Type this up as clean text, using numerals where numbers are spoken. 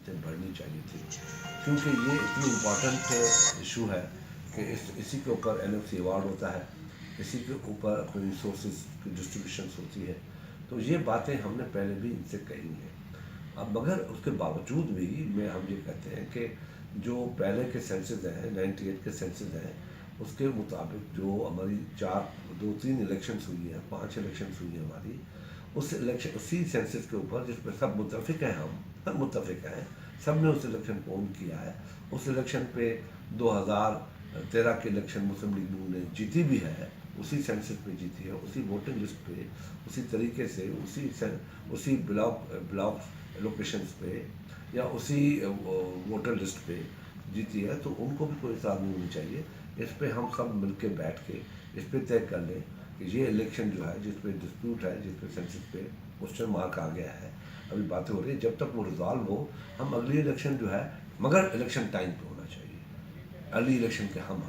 سے بڑھنی چاہیے تھی، کیونکہ یہ اتنی امپورٹنٹ ایشو ہے کہ اسی کے اوپر NFC ایوارڈ ہوتا ہے، اسی کے اوپر اپنے ریسورسز کی ڈسٹریبیوشنس ہوتی ہے. تو یہ باتیں ہم نے پہلے بھی ان سے کہی ہیں. اب مگر اس کے باوجود بھی ہم یہ کہتے ہیں کہ جو پہلے کے سینسز ہیں 98 کے سینسز ہیں، اس کے مطابق جو ہماری 3 الیکشنس ہوئی ہیں، 5 الیکشنس ہوئی ہیں ہماری، اسی سینسس کے اوپر جس پہ سب متفق ہیں، ہم سب متفق ہیں، سب نے اس الیکشن کو اون کیا ہے. اس الیکشن پہ 2013 کے الیکشن مسلم لیگ نون نے جیتی بھی ہے، اسی سینسس پہ جیتی ہے، اسی ووٹنگ لسٹ پہ، اسی طریقے سے اسی بلاک لوکیشنز پہ یا اسی ووٹر لسٹ پہ جیتی ہے. تو ان کو بھی کوئی اعتراض نہیں ہونی چاہیے. اس پہ ہم سب مل کے بیٹھ کے اس پہ طے کر لیں کہ یہ الیکشن جو ہے جس پہ ڈسپیوٹ ہے، جس پہ سینسس پہ کوشچن مارک آ گیا ہے، ابھی باتیں ہو رہی ہیں، جب تک وہ ریزالو ہو ہم اگلی الیکشن جو ہے، مگر الیکشن ٹائم پہ ہونا چاہیے. ارلی الیکشن کے ہم